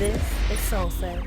This is Solsei.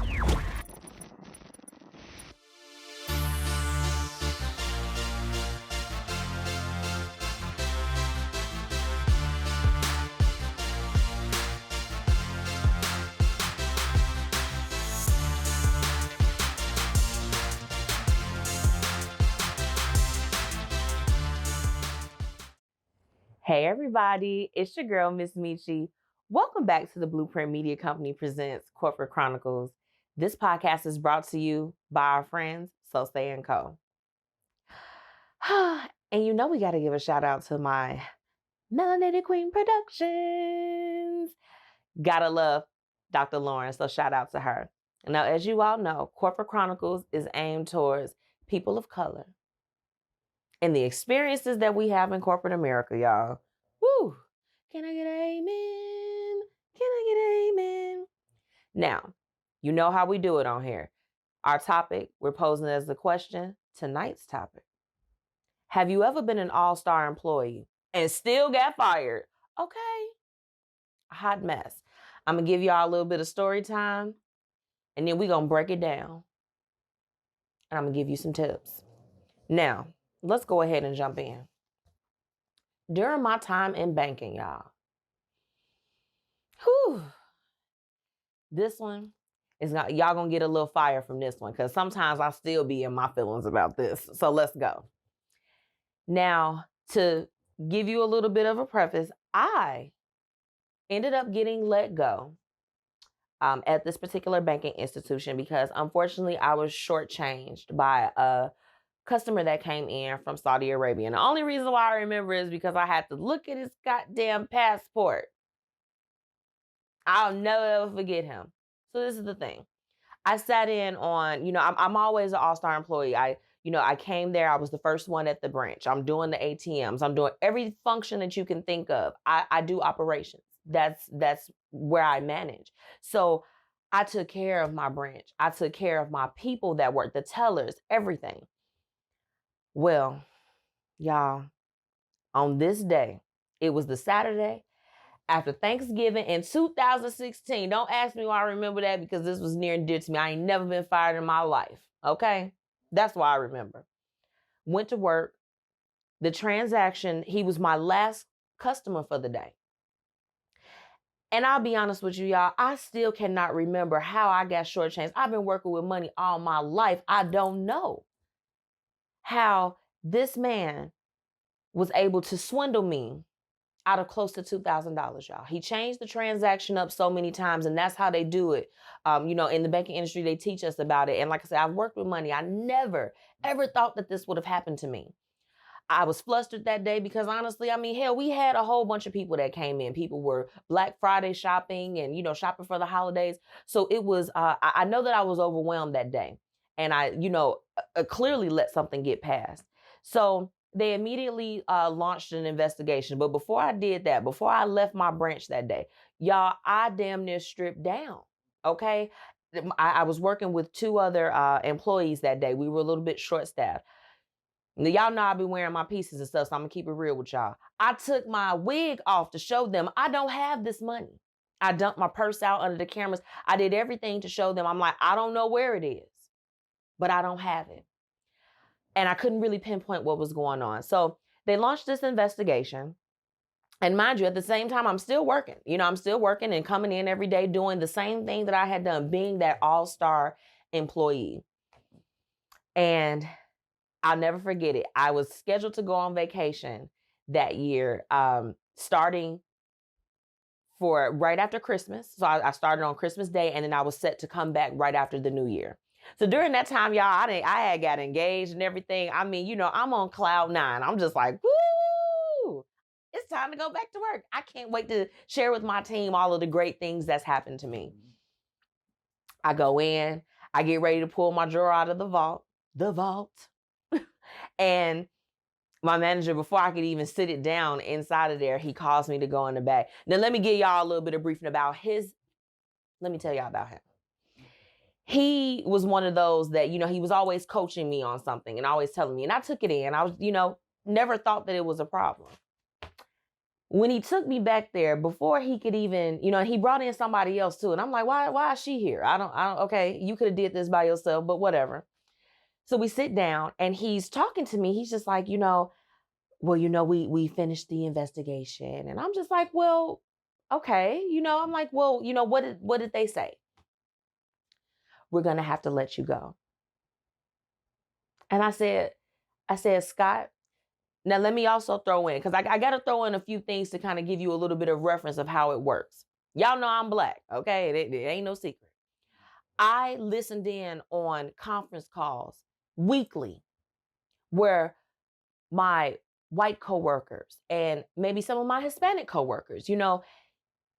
Hey everybody, it's your girl, Miss Metchi. Welcome back to the Blueprint Media Company presents Corporate Chronicles. This podcast is brought to you by our friends, Solsei Co. And you know we got to give a shout out to my Melanated Queen Productions. Gotta love Dr. Lauren, so shout out to her. Now, as you all know, Corporate Chronicles is aimed towards people of color and the experiences that we have in corporate America, y'all. Woo! Can I get an amen? Can I get an amen? Now, you know how we do it on here. Our topic, we're posing as the question, tonight's topic. Have you ever been an all-star employee and still got fired? Okay. A hot mess. I'm going to give y'all a little bit of story time, and then we're going to break it down. And I'm going to give you some tips. Now, let's go ahead and jump in. During my time in banking, y'all, this one is not, y'all gonna get a little fire from this one because sometimes I still be in my feelings about this. So let's go. Now, to give you a little bit of a preface, I ended up getting let go at this particular banking institution because unfortunately I was shortchanged by a customer that came in from Saudi Arabia. And the only reason why I remember is because I had to look at his goddamn passport. I'll never ever forget him. So this is the thing. I sat in on, I'm always an all-star employee. I came there. I was the first one at the branch. I'm doing the ATMs. I'm doing every function that you can think of. I do operations. That's where I manage. So I took care of my branch. I took care of my people that worked, the tellers, everything. Well, y'all, on this day, it was the Saturday after Thanksgiving in 2016. Don't ask me why I remember that because this was near and dear to me. I ain't never been fired in my life, okay? That's why I remember. Went to work. The transaction, he was my last customer for the day. And I'll be honest with you, y'all, I still cannot remember how I got shortchanged. I've been working with money all my life. I don't know how this man was able to swindle me out of close to $2,000, y'all. He changed the transaction up so many times, and that's how they do it. In the banking industry, they teach us about it. And like I said, I've worked with money. I never, ever thought that this would have happened to me. I was flustered that day because honestly, hell, we had a whole bunch of people that came in. People were Black Friday shopping and, shopping for the holidays. So it was, I know that I was overwhelmed that day. And I, clearly let something get past. So they immediately launched an investigation. But before I did that, before I left my branch that day, y'all, I damn near stripped down, okay? I was working with two other employees that day. We were a little bit short-staffed. Now, y'all know I be wearing my pieces and stuff, so I'm going to keep it real with y'all. I took my wig off to show them I don't have this money. I dumped my purse out under the cameras. I did everything to show them. I'm like, I don't know where it is, but I don't have it. And I couldn't really pinpoint what was going on. So they launched this investigation. And mind you, at the same time, I'm still working. I'm still working and coming in every day doing the same thing that I had done, being that all-star employee. And I'll never forget it. I was scheduled to go on vacation that year, starting for right after Christmas. So I started on Christmas Day, and then I was set to come back right after the New Year. So during that time, y'all, I had got engaged and everything. I'm on cloud nine. I'm just like, woo! It's time to go back to work. I can't wait to share with my team all of the great things that's happened to me. I go in, I get ready to pull my drawer out of the vault. And my manager, before I could even sit it down inside of there, he calls me to go in the back. Now, let me give y'all a little bit of briefing about let me tell y'all about him. He was one of those that, he was always coaching me on something and always telling me, and I took it in. I was, never thought that it was a problem. When he took me back there, before he could even, he brought in somebody else too. And I'm like, why is she here? I don't, okay, you could have did this by yourself, but whatever. So we sit down and he's talking to me. He's just like, well, we finished the investigation. And I'm just like, well, okay. I'm like, well, what did they say? We're going to have to let you go. And I said, Scott, now let me also throw in, because I got to throw in a few things to kind of give you a little bit of reference of how it works. Y'all know I'm Black, okay? It ain't no secret. I listened in on conference calls weekly where my white coworkers and maybe some of my Hispanic coworkers,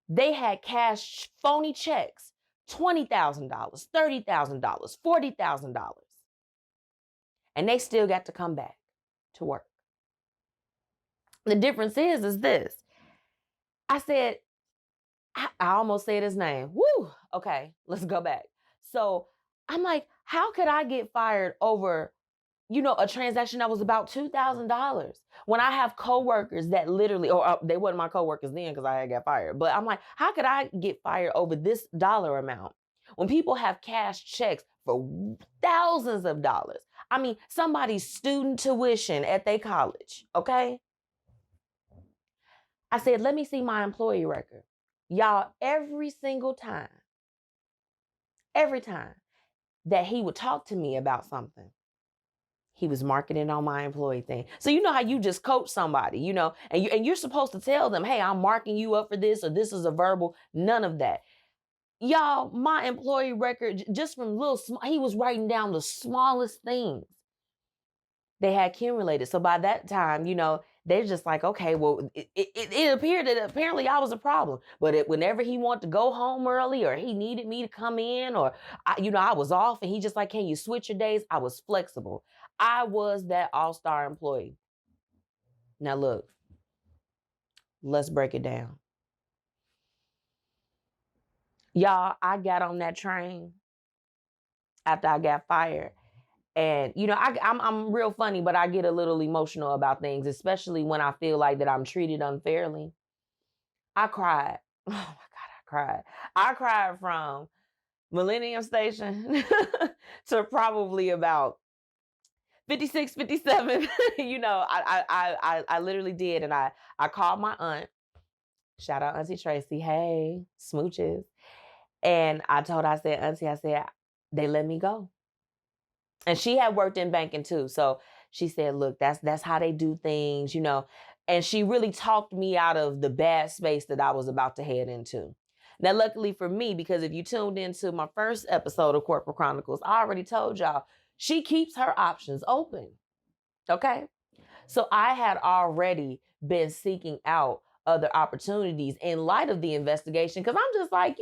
they had cashed phony checks, $20,000, $30,000, $40,000. And they still got to come back to work. The difference is this. I said, I almost said his name. Woo! Okay, let's go back. So I'm like, how could I get fired over, a transaction that was about $2,000 when I have coworkers that literally, or they weren't my coworkers then because I had got fired. But I'm like, how could I get fired over this dollar amount when people have cash checks for thousands of dollars? I mean, somebody's student tuition at their college, okay? I said, let me see my employee record. Y'all, every time that he would talk to me about something, he was marketing on my employee thing. So you know how you just coach somebody, and you're supposed to tell them, hey, I'm marking you up for this, or this is a verbal. None of that. Y'all, my employee record, just from he was writing down the smallest things they had accumulated. So by that time, they're just like, okay, well, it appeared that apparently I was a problem. But whenever he wanted to go home early, or he needed me to come in, or I was off, and he just like, can you switch your days? I was flexible. I was that all-star employee. Now look, let's break it down. Y'all, I got on that train after I got fired. And, I'm real funny, but I get a little emotional about things, especially when I feel like that I'm treated unfairly. I cried. Oh my God, I cried. I cried from Millennium Station to probably about 56, 57. I literally did. And I called my aunt. Shout out Auntie Tracy. Hey, smooches. And I told her, Auntie, they let me go. And she had worked in banking too. So she said, look, that's how they do things, And she really talked me out of the bad space that I was about to head into. Now, luckily for me, because if you tuned into my first episode of Corporate Chronicles, I already told y'all, she keeps her options open. Okay? So I had already been seeking out other opportunities in light of the investigation, because I'm just like,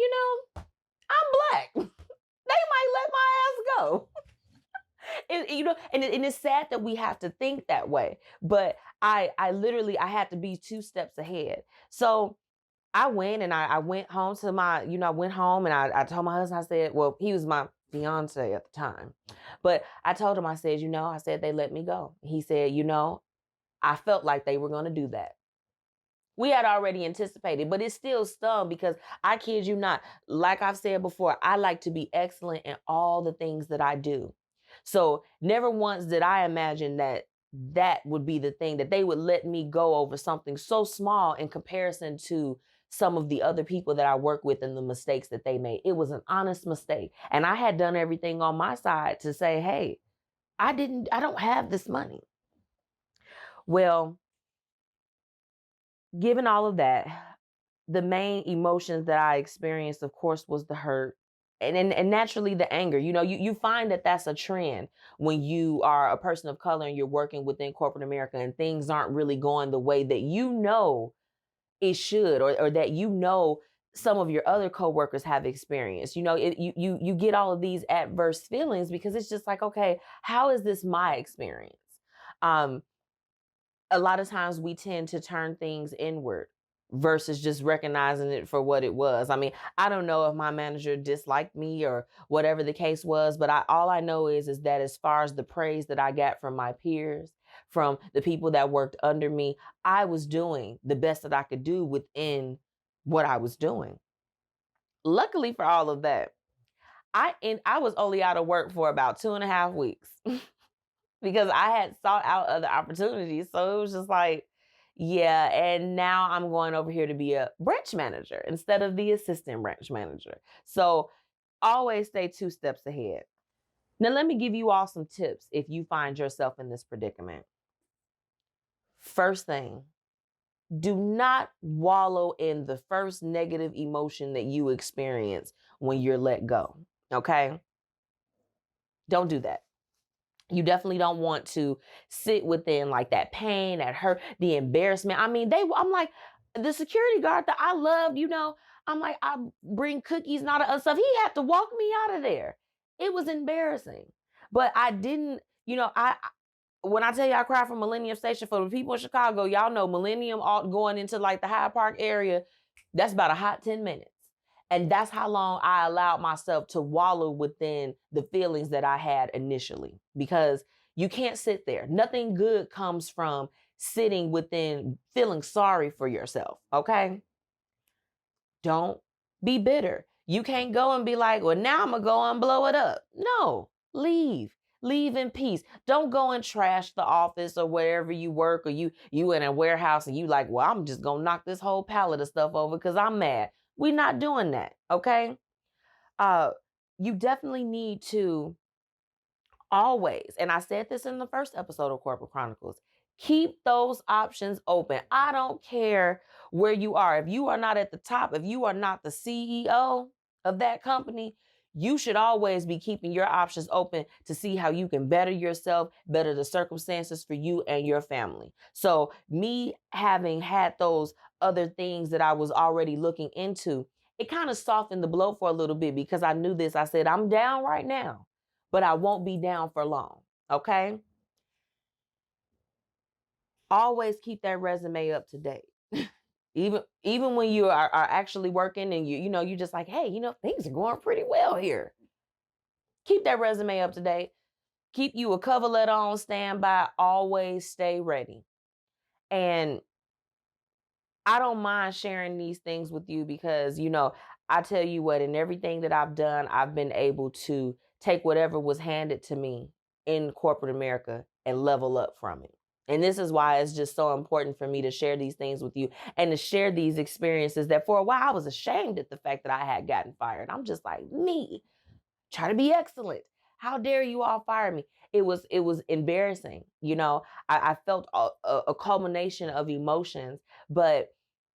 I'm Black. They might let my ass go. And it's sad that we have to think that way. But I had to be 2 steps ahead. So I went and I went home to I went home and I told my husband, I said, well, he was my fiance at the time. But I told him, I said, they let me go. He said, I felt like they were going to do that. We had already anticipated, but it still stung because I kid you not, like I've said before, I like to be excellent in all the things that I do. So never once did I imagine that would be the thing, that they would let me go over something so small in comparison to some of the other people that I work with and the mistakes that they made. It was an honest mistake. And I had done everything on my side to say, hey, I don't have this money. Well, given all of that, the main emotions that I experienced, of course, was the hurt. And naturally the anger. You find that that's a trend when you are a person of color and you're working within corporate America and things aren't really going the way that it should, or that some of your other coworkers have experienced. You get all of these adverse feelings because it's just like, okay, how is this my experience? A lot of times we tend to turn things inward versus just recognizing it for what it was. I mean, I don't know if my manager disliked me or whatever the case was, but all I know is that as far as the praise that I got from my peers, from the people that worked under me. I was doing the best that I could do within what I was doing. Luckily for all of that, I was only out of work for about 2.5 weeks because I had sought out other opportunities. So it was just like, yeah, and now I'm going over here to be a branch manager instead of the assistant branch manager. So always stay 2 steps ahead. Now, let me give you all some tips if you find yourself in this predicament. First thing, do not wallow in the first negative emotion that you experience when you're let go, okay? Don't do that. You definitely don't want to sit within like that pain, that hurt, the embarrassment. I mean, I'm like, the security guard that I loved, I'm like, I bring cookies and all that other stuff. He had to walk me out of there. It was embarrassing. But I didn't, when I tell you I cried from Millennium Station, for the people in Chicago, y'all know Millennium going into like the Hyde Park area, that's about a hot 10 minutes. And that's how long I allowed myself to wallow within the feelings that I had initially, because you can't sit there. Nothing good comes from sitting within feeling sorry for yourself, okay? Don't be bitter. You can't go and be like, well, now I'm going to go and blow it up. No, leave. Leave in peace. Don't go and trash the office or wherever you work, or you in a warehouse and you like, well, I'm just going to knock this whole pallet of stuff over because I'm mad. We're not doing that, okay? You definitely need to always, and I said this in the first episode of Corporate Chronicles, keep those options open. I don't care where you are. If you are not at the top, if you are not the CEO of that company, you should always be keeping your options open to see how you can better yourself, better the circumstances for you and your family. So me having had those other things that I was already looking into, it kind of softened the blow for a little bit because I knew this. I said, I'm down right now, but I won't be down for long, okay? Always keep that resume up to date. Even when you are actually working and you just like, hey, things are going pretty well here. Keep that resume up to date. Keep you a cover letter on standby. Always stay ready. And I don't mind sharing these things with you because, I tell you what, in everything that I've done, I've been able to take whatever was handed to me in corporate America and level up from it. And this is why it's just so important for me to share these things with you and to share these experiences that for a while I was ashamed at the fact that I had gotten fired. I'm just like, me, try to be excellent. How dare you all fire me? It was embarrassing. I felt a culmination of emotions, but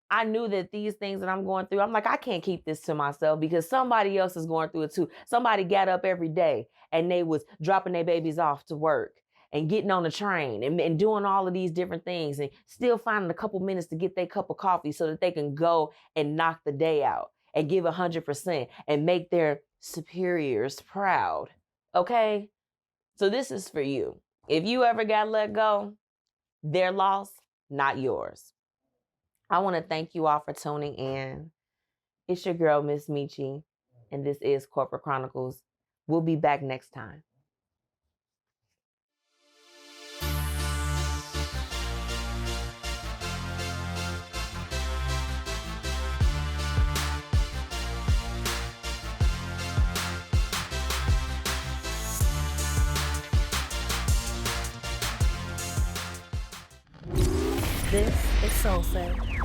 I knew that these things that I'm going through, I'm like, I can't keep this to myself because somebody else is going through it too. Somebody got up every day and they was dropping their babies off to work and getting on the train and doing all of these different things and still finding a couple minutes to get their cup of coffee so that they can go and knock the day out and give 100% and make their superiors proud. Okay? So this is for you. If you ever got let go, their loss, not yours. I want to thank you all for tuning in. It's your girl, Miss Metchi, and this is Corporate Chronicles. We'll be back next time. This is Solsei